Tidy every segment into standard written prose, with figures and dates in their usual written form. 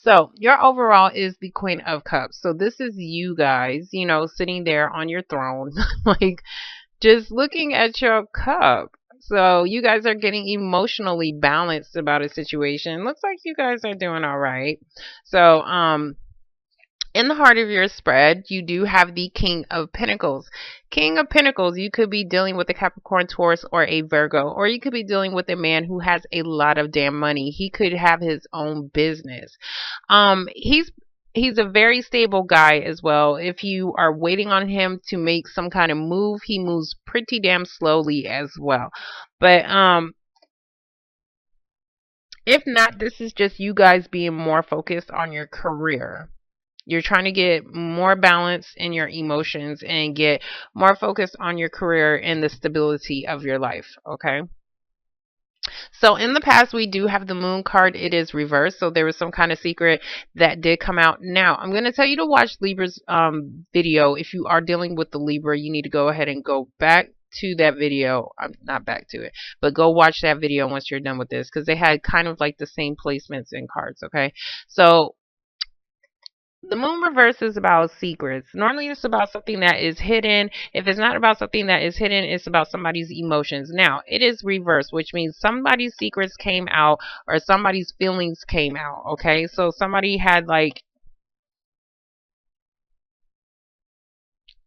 So your overall is the Queen of Cups. So this is you guys, sitting there on your throne, like just looking at your cup. So you guys are getting emotionally balanced about a situation. Looks like you guys are doing all right. So, in the heart of your spread, you do have the King of Pentacles. King of Pentacles, you could be dealing with a Capricorn, Taurus, or a Virgo, or you could be dealing with a man who has a lot of damn money. He could have his own business. He's a very stable guy as well. If you are waiting on him to make some kind of move, he moves pretty damn slowly as well. But if not, this is just you guys being more focused on your career. You're trying to get more balance in your emotions and get more focused on your career and the stability of your life. Okay. So in the past, we do have the moon card. It is reversed. So there was some kind of secret that did come out. Now, I'm going to tell you to watch Libra's video. If you are dealing with the Libra, you need to go ahead and go back to that video. I'm not back to it, but go watch that video once you're done with this, because they had kind of like the same placements in cards. Okay. So the moon reverse is about secrets. Normally, it's about something that is hidden. If it's not about something that is hidden, it's about somebody's emotions. Now, it is reverse, which means somebody's secrets came out or somebody's feelings came out. Okay, so somebody had like,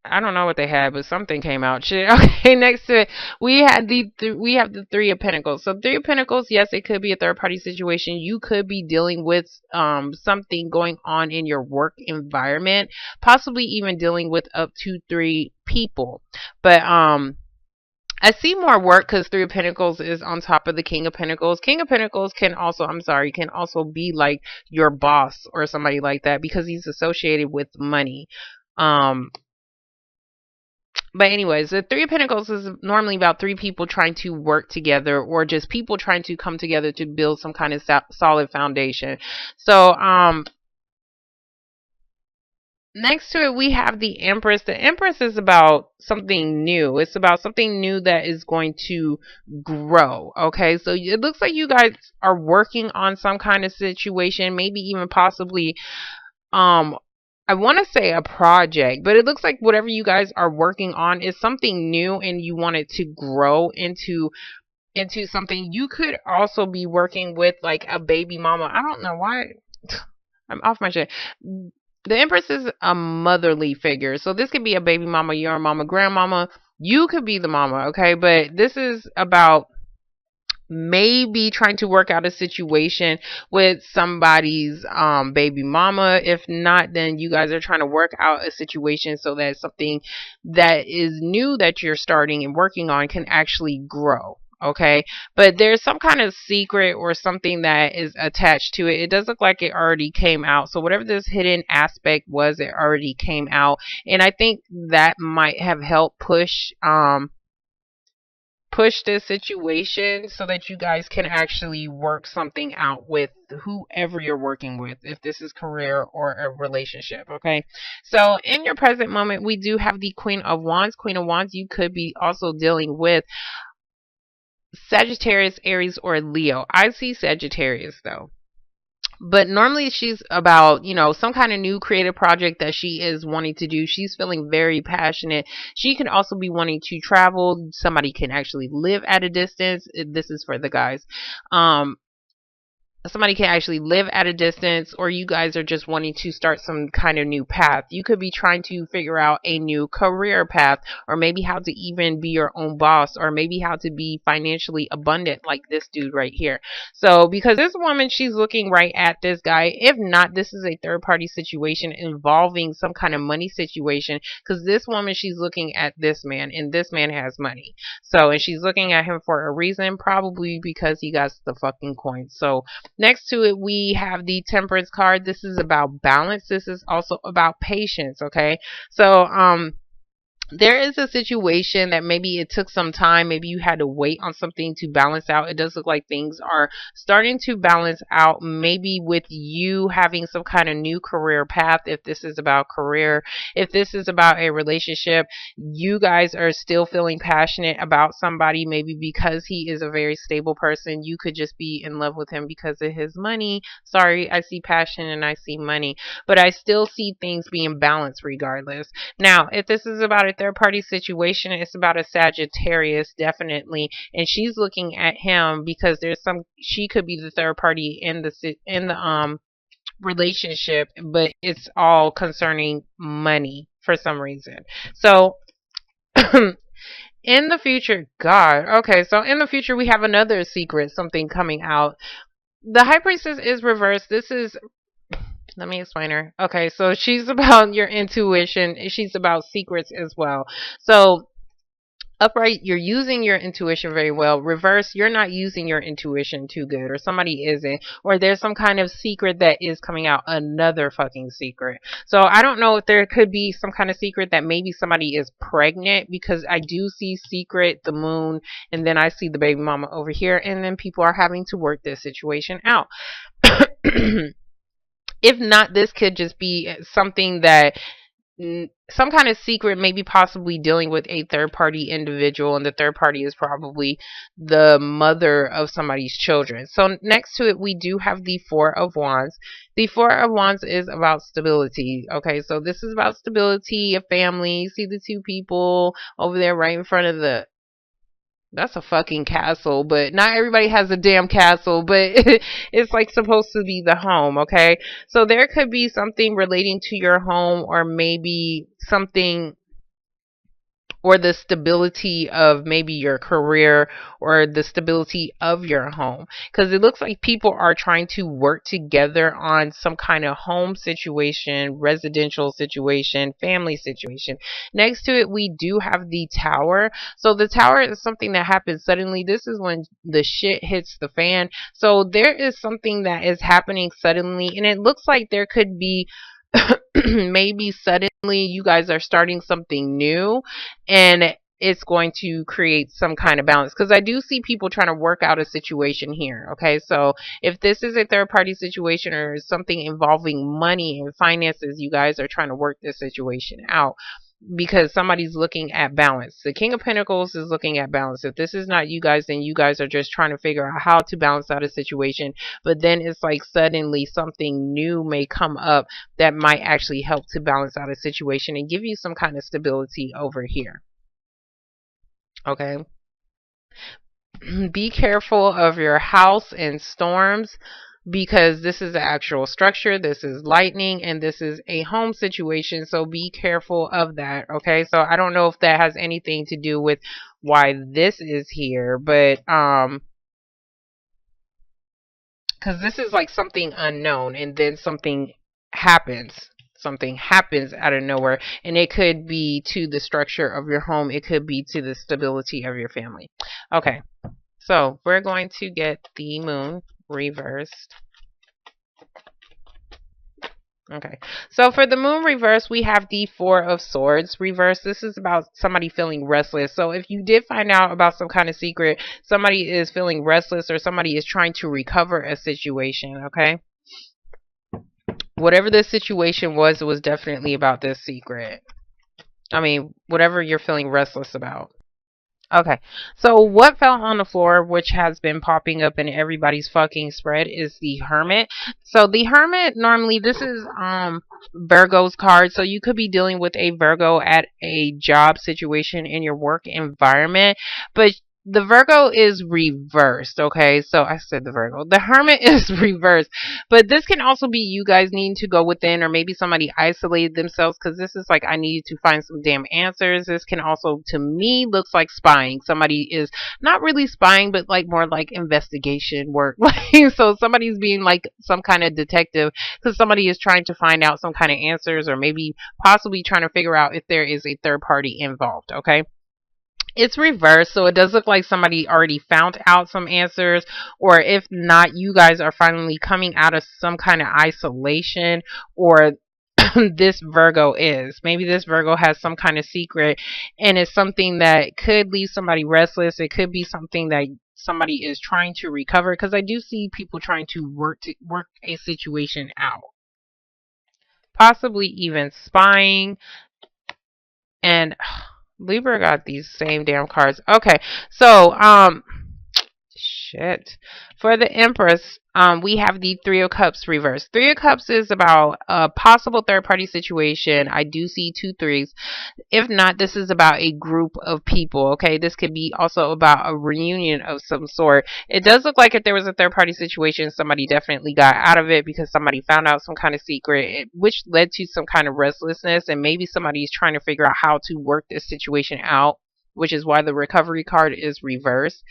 I don't know what they had, but something came out. Shit. Okay, next to it, we have the Three of Pentacles. So Three of Pentacles, yes, it could be a third party situation. You could be dealing with something going on in your work environment, possibly even dealing with up to three people. But I see more work because Three of Pentacles is on top of the King of Pentacles. King of Pentacles can also, can also be like your boss or somebody like that because he's associated with money. But anyways, the Three of Pentacles is normally about three people trying to work together or just people trying to come together to build some kind of solid foundation. So, next to it, we have the Empress. The Empress is about something new. It's about something new that is going to grow. Okay, so it looks like you guys are working on some kind of situation, maybe even possibly, um, I want to say a project, but it looks like whatever you guys are working on is something new and you want it to grow into something. You could also be working with like a baby mama. I don't know why I'm off my shit. The Empress is a motherly figure. So this could be a baby mama, your mama, grandmama. You could be the mama, okay? But this is about maybe trying to work out a situation with somebody's baby mama. If not, then you guys are trying to work out a situation so that something that is new that you're starting and working on can actually grow. Okay, but there's some kind of secret or something that is attached to it. It does look like it already came out. So whatever this hidden aspect was, it already came out. And I think that might have helped push this situation so that you guys can actually work something out with whoever you're working with, if this is career or a relationship. Okay, so in your present moment, we do have the Queen of Wands. Queen of Wands, you could be also dealing with Sagittarius, Aries, or Leo. I see Sagittarius though. But normally she's about, some kind of new creative project that she is wanting to do. She's feeling very passionate. She can also be wanting to travel. Somebody can actually live at a distance. This is for the guys. Somebody can actually live at a distance, or you guys are just wanting to start some kind of new path. You could be trying to figure out a new career path, or maybe how to even be your own boss, or maybe how to be financially abundant like this dude right here. So because this woman, she's looking right at this guy. If not, this is a third party situation involving some kind of money situation, because this woman, she's looking at this man and this man has money. So, and she's looking at him for a reason, probably because he got the fucking coins. So next to it, we have the Temperance card. This is about balance. This is also about patience, okay? So, there is a situation that maybe it took some time. Maybe you had to wait on something to balance out. It does look like things are starting to balance out, maybe with you having some kind of new career path. If this is about career, if this is about a relationship, you guys are still feeling passionate about somebody, maybe because he is a very stable person. You could just be in love with him because of his money. Sorry, I see passion and I see money, but I still see things being balanced regardless. Now, if this is about a third party situation, it's about a Sagittarius, definitely, and she's looking at him because she could be the third party in the relationship, but it's all concerning money for some reason. So, in the future, God, okay, so in the future, we have another secret, something coming out. The High Priestess is reversed. This is, let me explain her. Okay, so she's about your intuition. She's about secrets as well. So upright, you're using your intuition very well. Reverse, you're not using your intuition too good, or somebody isn't, or there's some kind of secret that is coming out, another fucking secret. So I don't know if there could be some kind of secret that maybe somebody is pregnant, because I do see secret, the moon, and then I see the baby mama over here, and then people are having to work this situation out. If not, this could just be something that, some kind of secret, maybe possibly dealing with a third party individual, and the third party is probably the mother of somebody's children. So next to it, we do have the Four of Wands. The Four of Wands is about stability. Okay, so this is about stability, a family. See the two people over there right in front of the, that's a fucking castle, but not everybody has a damn castle, but it's like supposed to be the home, okay? So there could be something relating to your home, or maybe something, or the stability of maybe your career, or the stability of your home, because it looks like people are trying to work together on some kind of home situation, residential situation, family situation. Next to it, we do have the Tower. So the Tower is something that happens suddenly. This is when the shit hits the fan. So there is something that is happening suddenly, and it looks like there could be maybe suddenly you guys are starting something new, and it's going to create some kind of balance, because I do see people trying to work out a situation here. Okay, so if this is a third party situation or something involving money and finances, you guys are trying to work this situation out, because somebody's looking at balance. The King of Pentacles is looking at balance. If this is not you guys, then you guys are just trying to figure out how to balance out a situation. But then it's like suddenly something new may come up that might actually help to balance out a situation and give you some kind of stability over here. Okay. Be careful of your house and storms, because this is an actual structure, this is lightning, and this is a home situation, so be careful of that. Okay, so I don't know if that has anything to do with why this is here, but because this is like something unknown, and then something happens out of nowhere, and it could be to the structure of your home, it could be to the stability of your family. Okay, so we're going to get the moon reversed. Okay, so for the moon reverse, we have the Four of Swords reverse. This is about somebody feeling restless. So if you did find out about some kind of secret, somebody is feeling restless, or somebody is trying to recover a situation, okay? Whatever this situation was, it was definitely about this secret. I mean, whatever you're feeling restless about. Okay, so what fell on the floor, which has been popping up in everybody's fucking spread, is the Hermit. So the Hermit, normally this is Virgo's card, so you could be dealing with a Virgo at a job situation in your work environment, but the Virgo is reversed, okay? So I said the Virgo. The Hermit is reversed. But this can also be you guys needing to go within, or maybe somebody isolated themselves, because this is like, I need to find some damn answers. This can also, to me, looks like spying. Somebody is not really spying, but like more like investigation work. So somebody's being like some kind of detective, because somebody is trying to find out some kind of answers, or maybe possibly trying to figure out if there is a third party involved, okay? It's reversed, so it does look like somebody already found out some answers, or if not, you guys are finally coming out of some kind of isolation, or this Virgo is. Maybe this Virgo has some kind of secret, and it's something that could leave somebody restless. It could be something that somebody is trying to recover, because I do see people trying to work a situation out. Possibly even spying. And Libra got these same damn cards. Okay. So, shit. For the Empress, we have the Three of Cups reversed. Three of Cups is about a possible third party situation. I do see 2 3s. If not, this is about a group of people. Okay, this could be also about a reunion of some sort. It does look like if there was a third party situation, somebody definitely got out of it because somebody found out some kind of secret, which led to some kind of restlessness, and maybe somebody is trying to figure out how to work this situation out, which is why the recovery card is reversed.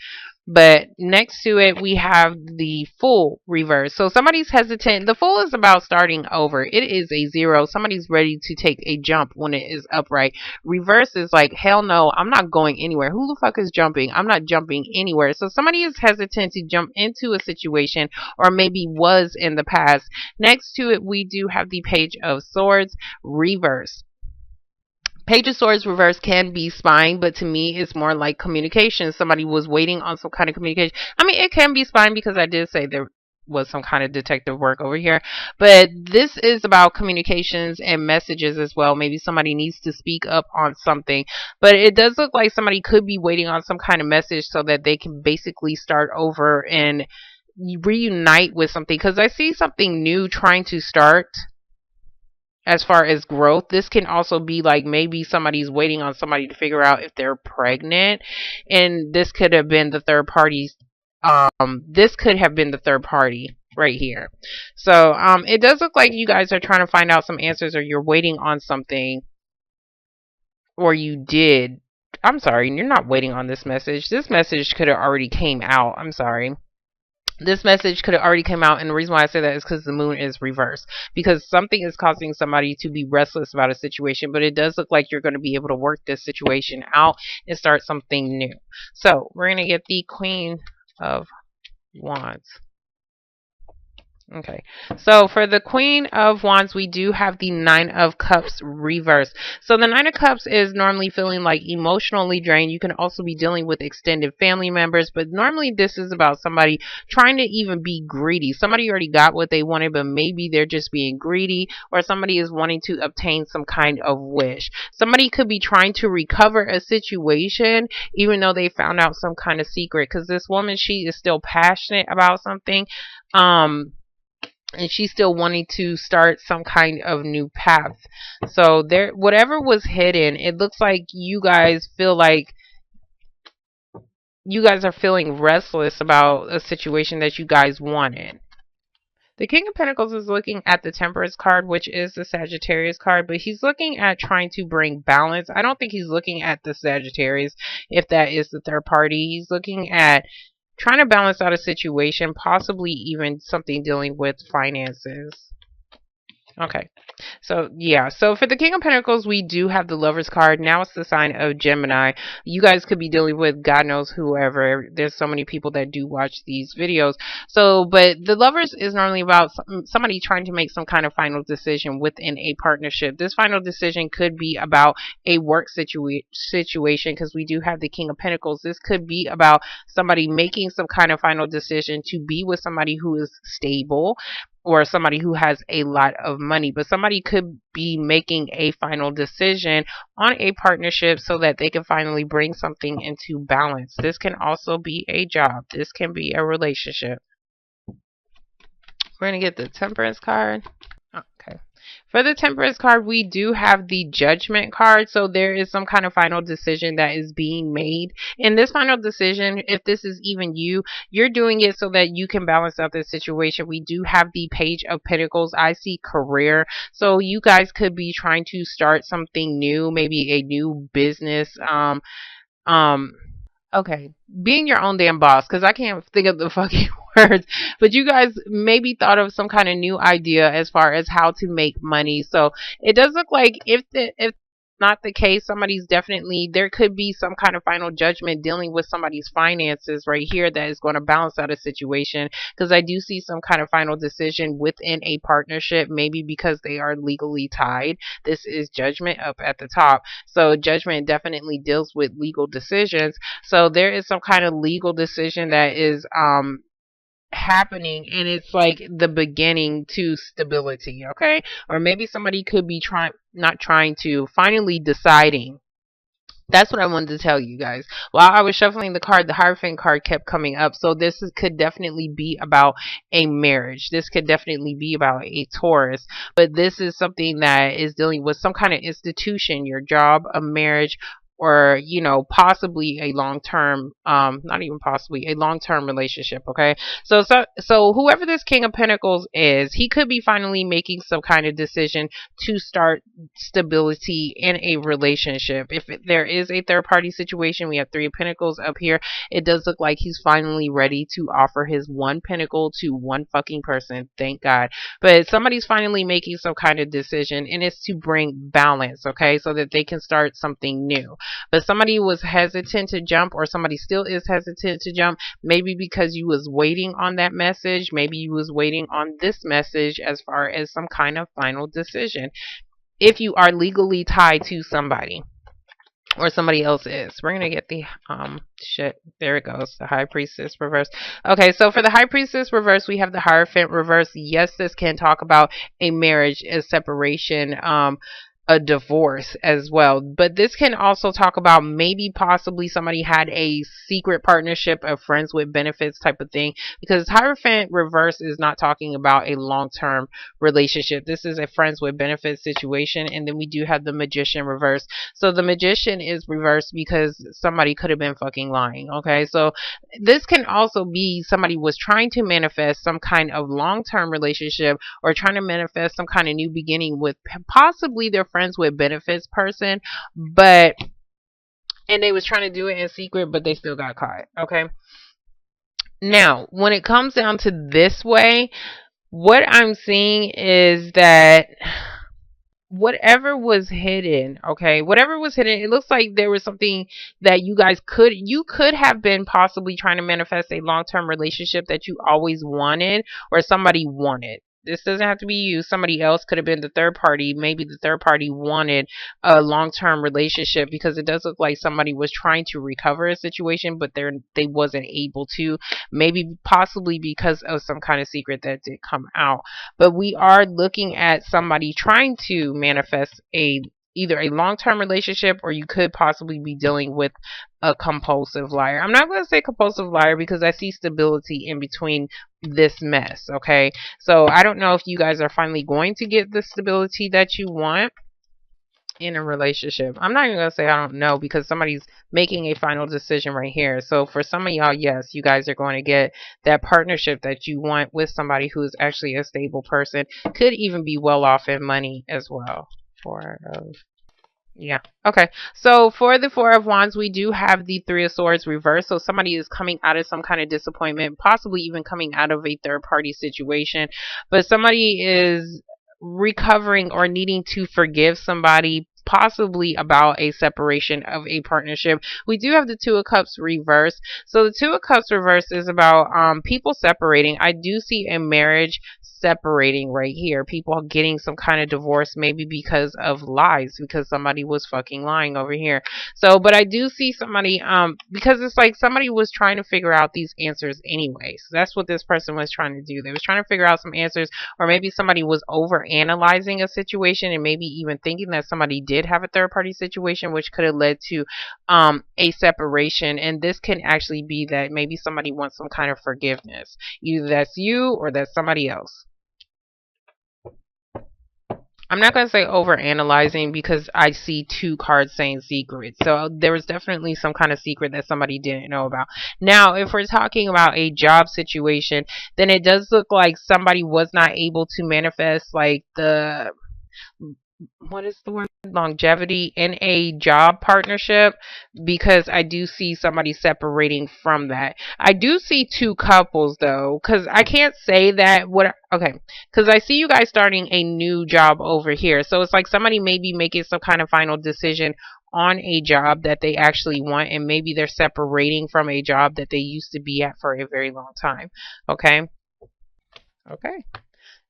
But next to it, we have the Fool reverse. So somebody's hesitant. The Fool is about starting over. It is a 0. Somebody's ready to take a jump when it is upright. Reverse is like, hell no, I'm not going anywhere. Who the fuck is jumping? I'm not jumping anywhere. So somebody is hesitant to jump into a situation, or maybe was in the past. Next to it, we do have the Page of Swords reverse. Page of Swords reverse can be spying, but to me, it's more like communication. Somebody was waiting on some kind of communication. I mean, it can be spying because I did say there was some kind of detective work over here. But this is about communications and messages as well. Maybe somebody needs to speak up on something. But it does look like somebody could be waiting on some kind of message so that they can basically start over and reunite with something. Because I see something new trying to start. As far as growth, this can also be like maybe somebody's waiting on somebody to figure out if they're pregnant, and this could have been the third party's. This could have been the third party right here. So it does look like you guys are trying to find out some answers, or you're waiting on something, or you did. I'm sorry, you're not waiting on this message. This message could have already came out. I'm sorry. This message could have already come out, and the reason why I say that is because the moon is reversed, because something is causing somebody to be restless about a situation, but it does look like you're going to be able to work this situation out and start something new. So we're going to get the Queen of Wands. Okay, so for the Queen of Wands, we do have the Nine of Cups reversed. So the Nine of Cups is normally feeling like emotionally drained. You can also be dealing with extended family members, but normally this is about somebody trying to even be greedy. Somebody already got what they wanted, but maybe they're just being greedy, or somebody is wanting to obtain some kind of wish. Somebody could be trying to recover a situation, even though they found out some kind of secret, because this woman, she is still passionate about something. And she's still wanting to start some kind of new path. So there, whatever was hidden, it looks like you guys feel like you guys are feeling restless about a situation that you guys wanted. The King of Pentacles is looking at the Temperance card, which is the Sagittarius card, but he's looking at trying to bring balance. I don't think he's looking at the Sagittarius, if that is the third party. He's looking at trying to balance out a situation, possibly even something dealing with finances. Okay. So, yeah. So, for the King of Pentacles, we do have the Lovers card. Now it's the sign of Gemini. You guys could be dealing with God knows whoever. There's so many people that do watch these videos. So, but the Lovers is normally about somebody trying to make some kind of final decision within a partnership. This final decision could be about a work situation, because we do have the King of Pentacles. This could be about somebody making some kind of final decision to be with somebody who is stable, or somebody who has a lot of money. But somebody could be making a final decision on a partnership so that they can finally bring something into balance. This can also be a job. This can be a relationship. We're going to get the Temperance card. Okay. For the Temperance card, we do have the Judgment card. So there is some kind of final decision that is being made. In this final decision, if this is even you, you're doing it so that you can balance out this situation. We do have the Page of Pentacles. I see career. So you guys could be trying to start something new, maybe a new business. Okay, being your own damn boss, because I can't think of the fucking words, but you guys maybe thought of some kind of new idea as far as how to make money. So it does look like if not the case. Somebody's definitely, there could be some kind of final judgment dealing with somebody's finances right here that is going to balance out a situation, because I do see some kind of final decision within a partnership, maybe because they are legally tied. This is judgment up at the top. So judgment definitely deals with legal decisions. So there is some kind of legal decision that is happening, and it's like the beginning to stability, okay? Or maybe somebody could be trying, not trying to, finally deciding. That's what I wanted to tell you guys. While I was shuffling the card, the Hierophant card kept coming up. So could definitely be about a marriage. This could definitely be about a Taurus. But this is something that is dealing with some kind of institution, your job, a marriage, or, possibly a long-term, not even possibly, a long-term relationship, okay? So whoever this King of Pentacles is, he could be finally making some kind of decision to start stability in a relationship. If there is a third party situation, we have Three of Pentacles up here. It does look like he's finally ready to offer his one pentacle to one fucking person. Thank God. But somebody's finally making some kind of decision, and it's to bring balance, okay, so that they can start something new. But somebody was hesitant to jump, or somebody still is hesitant to jump, maybe because you was waiting on that message. Maybe you was waiting on this message as far as some kind of final decision. If you are legally tied to somebody, or somebody else is. We're gonna get the shit. There it goes. The High Priestess reverse. Okay, so for the High Priestess reverse, we have the Hierophant reverse. Yes, this can talk about a marriage, a separation, a divorce as well. But this can also talk about maybe possibly somebody had a secret partnership of friends with benefits type of thing, because Hierophant reverse is not talking about a long-term relationship. This is a friends with benefits situation. And then we do have the Magician reverse. So the Magician is reversed because somebody could have been fucking lying, okay? So this can also be somebody was trying to manifest some kind of long-term relationship, or trying to manifest some kind of new beginning with possibly their friends with benefits person, and they was trying to do it in secret, but they still got caught, okay? Now, when it comes down to this way, what I'm seeing is that whatever was hidden, okay, whatever was hidden, it looks like there was something that you could have been possibly trying to manifest a long-term relationship that you always wanted, or somebody wanted. This doesn't have to be you. Somebody else could have been the third party. Maybe the third party wanted a long-term relationship, because it does look like somebody was trying to recover a situation, but they wasn't able to. Maybe possibly because of some kind of secret that did come out. But we are looking at somebody trying to manifest either a long-term relationship, or you could possibly be dealing with a compulsive liar. I'm not going to say compulsive liar because I see stability in between this mess, okay? So I don't know if you guys are finally going to get the stability that you want in a relationship. I'm not even going to say I don't know, because somebody's making a final decision right here. So for some of y'all, yes, you guys are going to get that partnership that you want with somebody who is actually a stable person. Could even be well off in money as well. Yeah. Okay. So for the Four of Wands, we do have the Three of Swords reversed. So somebody is coming out of some kind of disappointment, possibly even coming out of a third party situation. But somebody is recovering or needing to forgive somebody, possibly about a separation of a partnership. We do have the Two of Cups reversed. So the Two of Cups reversed is about people separating. I do see a marriage separating right here. People getting some kind of divorce, maybe because of lies, because somebody was fucking lying over here. So, but I do see somebody, because it's like somebody was trying to figure out these answers anyway. So that's what this person was trying to do. They was trying to figure out some answers, or maybe somebody was over analyzing a situation, and maybe even thinking that somebody did have a third party situation, which could have led to a separation. And this can actually be that maybe somebody wants some kind of forgiveness. Either that's you or that's somebody else. I'm not going to say over analyzing, because I see two cards saying secret. So there was definitely some kind of secret that somebody didn't know about. Now, if we're talking about a job situation, then it does look like somebody was not able to manifest like what is the word, longevity in a job partnership, because I do see somebody separating from that. I do see two couples though, because I can't say that what, okay, because I see you guys starting a new job over here, so it's like somebody may be making some kind of final decision on a job that they actually want, and maybe they're separating from a job that they used to be at for a very long time. Okay. Okay.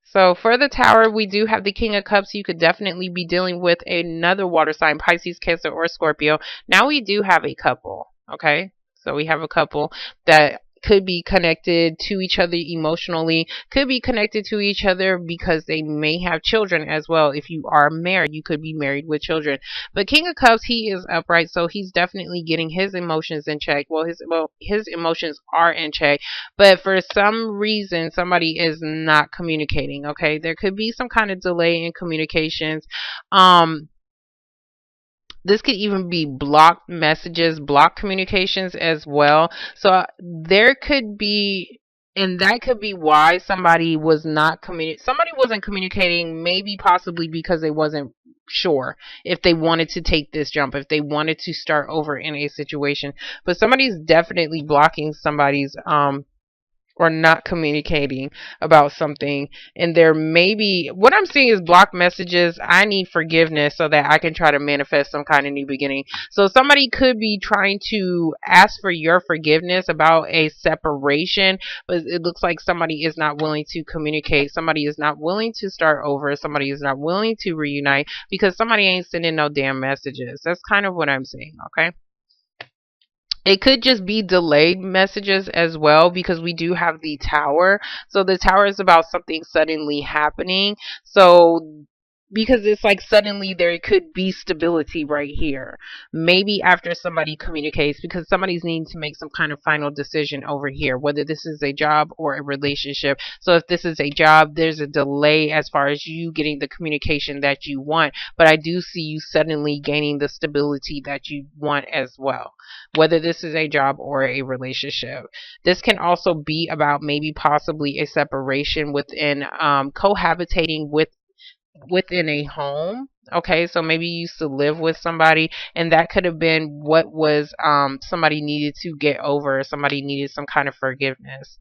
So for the tower, we do have the King of Cups. You could definitely be dealing with another water sign, Pisces, Cancer, or Scorpio. Now we do have a couple. Okay. So we have a couple that could be connected to each other emotionally, could be connected to each other because they may have children as well. If you are married, you could be married with children. But King of Cups, he is upright, so he's definitely getting his emotions in check. His emotions are in check, but for some reason somebody is not communicating. Okay, there could be some kind of delay in communications. um this could even be blocked messages, blocked communications as well. So there could be, and that could be why somebody wasn't communicating, maybe possibly because they wasn't sure if they wanted to take this jump, if they wanted to start over in a situation. But somebody's definitely blocking somebody's or not communicating about something, and there may be, what I'm seeing is blocked messages. I need forgiveness so that I can try to manifest some kind of new beginning. So somebody could be trying to ask for your forgiveness about a separation, but it looks like somebody is not willing to communicate, somebody is not willing to start over, somebody is not willing to reunite because somebody ain't sending no damn messages. That's kind of what I'm seeing. Okay. It could just be delayed messages as well, because we do have the tower. So the tower is about something suddenly happening. So because it's like suddenly there could be stability right here. Maybe after somebody communicates, because somebody's needing to make some kind of final decision over here, whether this is a job or a relationship. So if this is a job, there's a delay as far as you getting the communication that you want. But I do see you suddenly gaining the stability that you want as well, whether this is a job or a relationship. This can also be about maybe possibly a separation within cohabitating within a home. Okay, so maybe you used to live with somebody, and that could have been what was somebody needed to get over, somebody needed some kind of forgiveness.